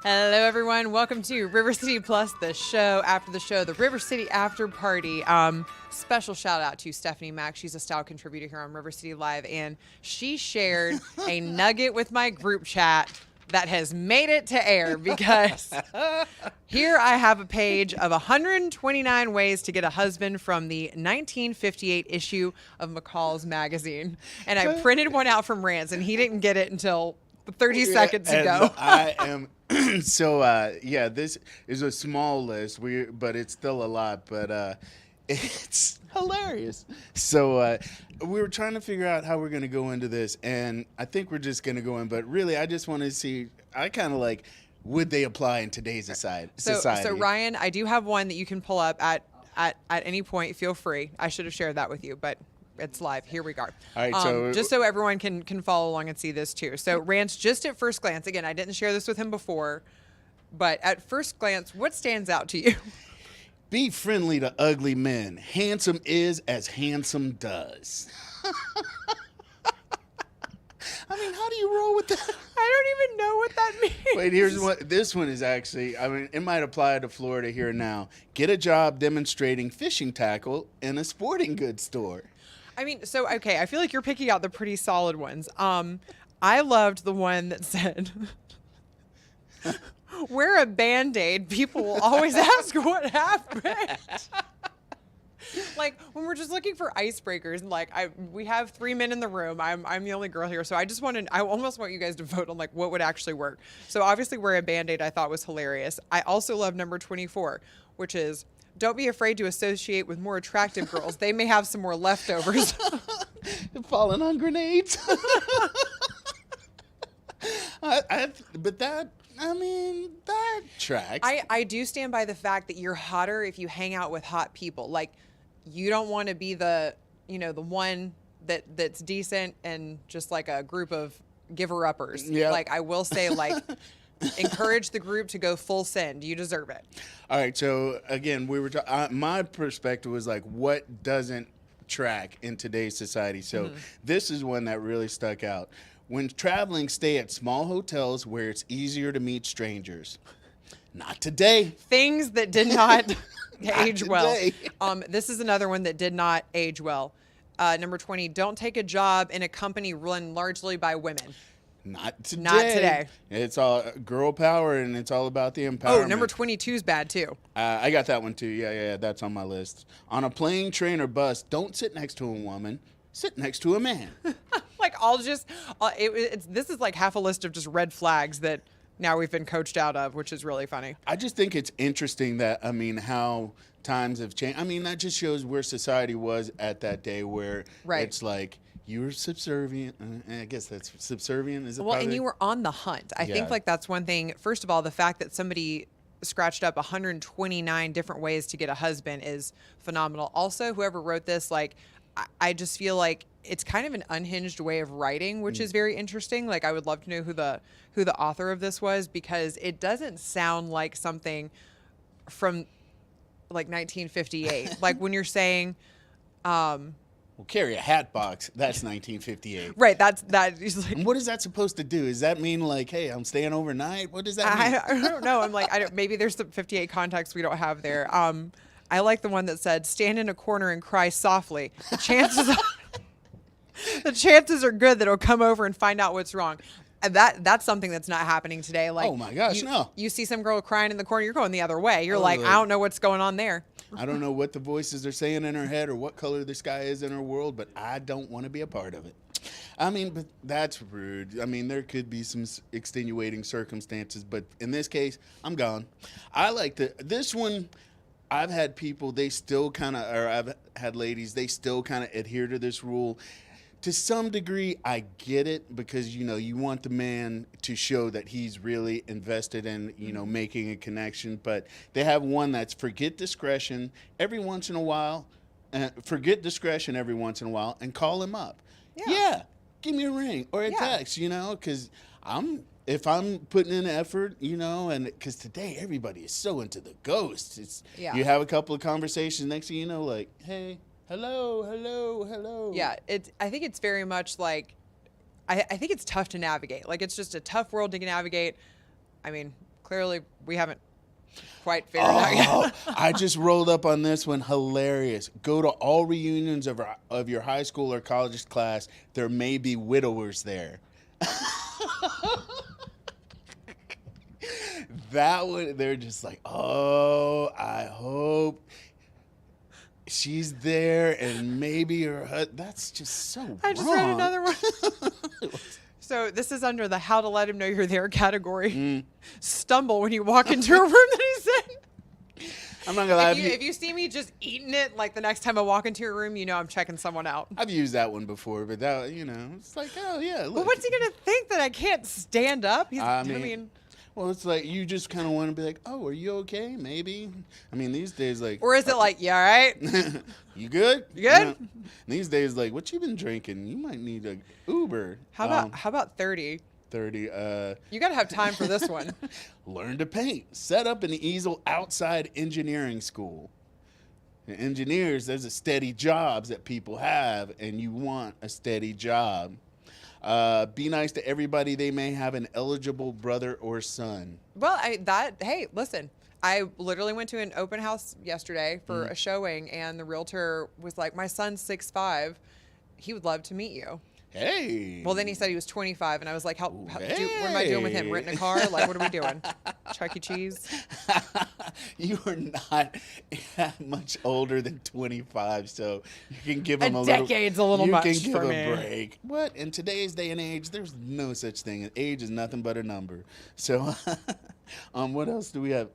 Hello, everyone. Welcome to River City Plus, the show after the show, the River City After Party. Special shout out to Stephanie Mack. She's a style contributor here on River City Live, and she shared a nugget with my group chat that has made it to air because here I have a page of 129 ways to get a husband from the 1958 issue of McCall's magazine. And I printed one out from Rance, and he didn't get it until 30 seconds ago. I am this is a small list, but it's still a lot, but it's hilarious. So we were trying to figure out how we're going to go into this, and I think we're just going to go in, but really I just want to see, I kind of like, would they apply in today's society? So Ryan, I do have one that you can pull up at any point. Feel free. I should have shared that with you, but it's live. Here we go. All right, so just so everyone can follow along and see this too. So Rance, just at first glance, again, I didn't share this with him before, but at first glance, what stands out to you? Be friendly to ugly men. Handsome is as handsome does. I mean, how do you roll with that? I don't even know what that means. Wait, here's what this one is actually. I mean, it might apply to Florida here now. Get a job demonstrating fishing tackle in a sporting goods store. I mean, so, okay, I feel like you're picking out the pretty solid ones. I loved the one that said, wear a Band-Aid. People will always ask what happened. Like, when we're just looking for icebreakers, like, we have 3 men in the room. I'm the only girl here. So I almost want you guys to vote on, like, what would actually work. So, obviously, wear a Band-Aid I thought was hilarious. I also love number 24, which is, don't be afraid to associate with more attractive girls. They may have some more leftovers. Falling on grenades. But that tracks. I do stand by the fact that you're hotter if you hang out with hot people. Like, you don't want to be the one that's decent and just like a group of giver-uppers. Yep. Like, I will say, like, encourage the group to go full send. You deserve it. All right. So again, my perspective was like, what doesn't track in today's society? So this is one that really stuck out. When traveling, stay at small hotels where it's easier to meet strangers. Not today. Things that did not age well. today. This is another one that did not age well. Number 20, don't take a job in a company run largely by women. Not today. Not today. It's all girl power, and it's all about the empowerment. Oh, number 22 is bad, too. I got that one, too. Yeah, that's on my list. On a plane, train, or bus, don't sit next to a woman. Sit next to a man. Like, this is like half a list of just red flags that now we've been coached out of, which is really funny. I just think it's interesting that, how times have changed. I mean, that just shows where society was at that day, where it's like, you were subservient. I guess that's subservient. Is it? Well, and you were on the hunt. I think like that's one thing. First of all, the fact that somebody scratched up 129 different ways to get a husband is phenomenal. Also, whoever wrote this, like, I just feel like it's kind of an unhinged way of writing, which is very interesting. Like, I would love to know who the author of this was, because it doesn't sound like something from like 1958. Like, when you're saying, Well, carry a hat box. That's 1958. right. That is like, What is that supposed to do? Does that mean like, hey, I'm staying overnight? What does that mean? I don't know. I'm like, maybe there's some 58 context we don't have there. I like the one that said, stand in a corner and cry softly. The chances are good that he'll come over and find out what's wrong. And that's something that's not happening today. Like, oh my gosh, no. You see some girl crying in the corner, you're going the other way. You're Totally. like, I don't know what's going on there. I don't know what the voices are saying in her head or what color the sky is in her world, but I don't want to be a part of it. I mean, but that's rude. I mean, there could be some extenuating circumstances, but in this case, I'm gone. I like this one. I've had people, they still kind of, or I've had ladies, they still kind of adhere to this rule. To some degree, I get it, because, you want the man to show that he's really invested in, making a connection. But they have one that's forget discretion every once in a while, and call him up. Yeah, give me a ring or a text, because if I'm putting in effort, and because today everybody is so into the ghosts. You have a couple of conversations, next thing you know, like, hey, hello. Yeah, I think it's very much like, I think it's tough to navigate. Like, it's just a tough world to navigate. I mean, Clearly, we haven't quite figured it out yet. I just rolled up on this one. Hilarious. Go to all reunions of your high school or college class. There may be widowers there. That one, they're just like, oh, I hope she's there and maybe her. That's just so I just wrong. read another one. So this is under the how to let him know you're there category. Stumble when you walk into a room that he's in. I'm not gonna lie. If you see me just eating it, like the next time I walk into your room, you know I'm checking someone out. I've used that one before, but that, it's like, oh yeah. Look. But what's he gonna think, that I can't stand up? I mean, well, it's like you just kind of want to be like, oh, are you okay? Maybe. I mean, these days, like. Or is it like, yeah, all right? You good? You good? These days, like, what you been drinking? You might need a Uber. How about 30? 30. You gotta have time for this one. Learn to paint. Set up an easel outside engineering school. And engineers, there's a steady jobs that people have, and you want a steady job. Be nice to everybody. They may have an eligible brother or son. Well, hey, listen. I literally went to an open house yesterday for a showing, and the realtor was like, my son's 6'5". He would love to meet you. Hey. Well, then he said he was 25, and I was like, what am I doing with him? Renting a car? Like, what are we doing? Chuck E. Cheese? You are not that much older than 25, so you can give him a decade's a little much You can give for a me. break. What? In today's day and age, there's no such thing. Age is nothing but a number. So, what else do we have?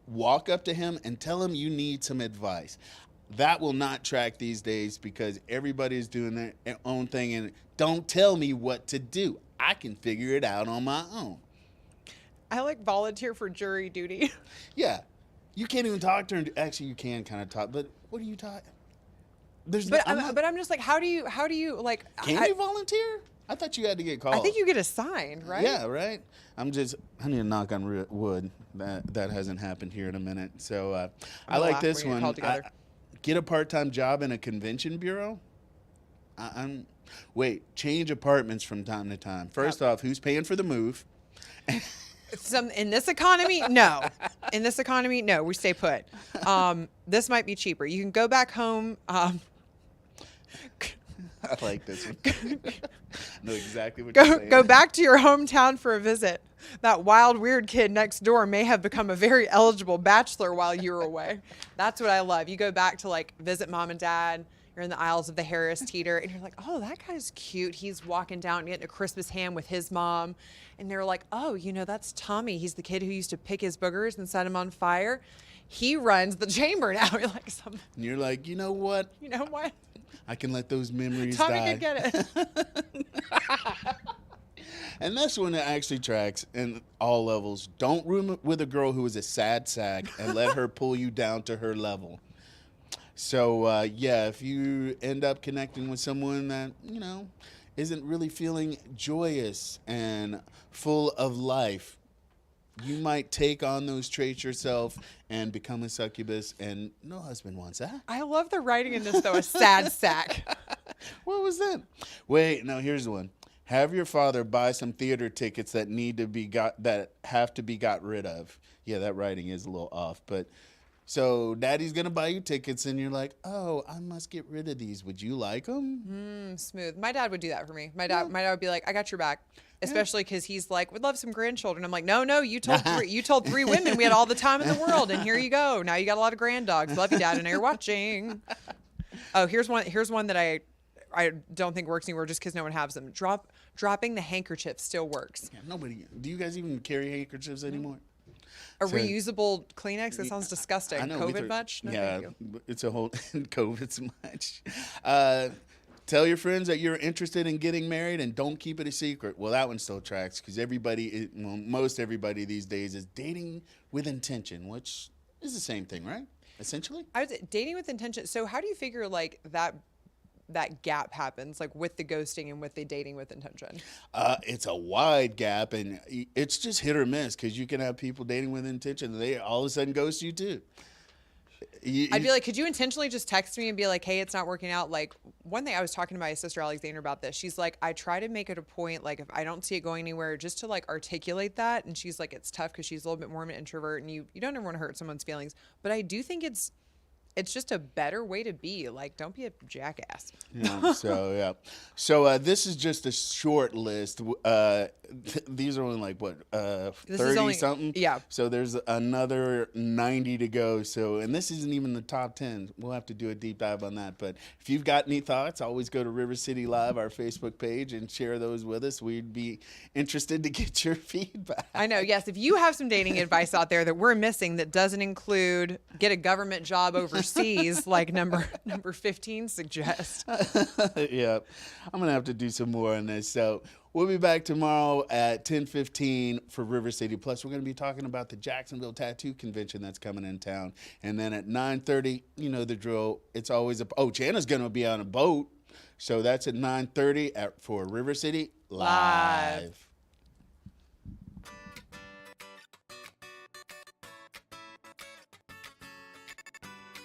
Walk up to him and tell him you need some advice. That will not track these days because everybody's doing their own thing, and don't tell me what to do. I can figure it out on my own. I like volunteer for jury duty. Yeah. You can't even talk to her. Actually, you can kind of talk, but what are you talking? But I'm just like, how do you like? Can you volunteer? I thought you had to get called. I think you get assigned, right? Yeah, right. I need to knock on wood. That hasn't happened here in a minute. So I like this one. Get a part-time job in a convention bureau. Change apartments from time to time. First off, who's paying for the move? In this economy, no. In this economy, no. We stay put. This might be cheaper. You can go back home. I like this one. I know exactly what you're saying. Go back to your hometown for a visit. That wild, weird kid next door may have become a very eligible bachelor while you were away. That's what I love. You go back to like visit mom and dad. You're in the aisles of the Harris Teeter, and you're like, oh, that guy's cute. He's walking down and getting a Christmas ham with his mom. And they're like, oh, that's Tommy. He's the kid who used to pick his boogers and set him on fire. He runs the chamber now. You're like, you know what? You know what? I can let those memories Tommy die. could get it. And this one actually tracks in all levels. Don't room with a girl who is a sad sack and let her pull you down to her level. So, if you end up connecting with someone that, isn't really feeling joyous and full of life, you might take on those traits yourself and become a succubus, and no husband wants that. I love the writing in this, though, a sad sack. What was that? Wait, no, here's the one. Have your father buy some theater tickets that have to be got rid of. Yeah, that writing is a little off, but so daddy's gonna buy you tickets, and you're like, oh, I must get rid of these. Would you like them? Smooth. My dad would do that for me. My dad would be like, I got your back. Especially because he's like, would love some grandchildren. I'm like, no, you told three women we had all the time in the world, and here you go. Now you got a lot of grand dogs. Love you, Dad. I know you're watching. Oh, here's one that I don't think works anymore just because no one has them. Dropping the handkerchief still works. Yeah, nobody. Do you guys even carry handkerchiefs anymore? A reusable Kleenex? That sounds disgusting. I know, COVID much? No, yeah, thank you. it's a whole COVID's much. Tell your friends that you're interested in getting married and don't keep it a secret. Well, that one still tracks because most everybody these days is dating with intention, which is the same thing, right? Essentially. I was dating with intention. So how do you figure like that gap happens, like with the ghosting and with the dating with intention? It's a wide gap, and it's just hit or miss because you can have people dating with intention and they all of a sudden ghost you too. I'd be like, could you intentionally just text me and be like, hey, it's not working out? Like, one thing I was talking to my sister Alexandra about this. She's like, I try to make it a point, like, if I don't see it going anywhere, just to like articulate that. And she's like, it's tough because she's a little bit more of an introvert, and you don't ever want to hurt someone's feelings. But I do think it's just a better way to be. Like, don't be a jackass. Yeah, so this is just a short list. These are only like what 30 something. Yeah. So there's another 90 to go. So, and this isn't even the top 10. We'll have to do a deep dive on that. But if you've got any thoughts, always go to River City Live, our Facebook page, and share those with us. We'd be interested to get your feedback. I know. Yes, if you have some dating advice out there that we're missing that doesn't include get a government job overseas, like number 15 suggests. Yeah, I'm gonna have to do some more on this. So we'll be back tomorrow at 10:15 for River City Plus. We're gonna be talking about the Jacksonville Tattoo Convention that's coming in town, and then at 9:30, you know the drill. It's always Jana's gonna be on a boat, so that's at 9:30 for River City Live.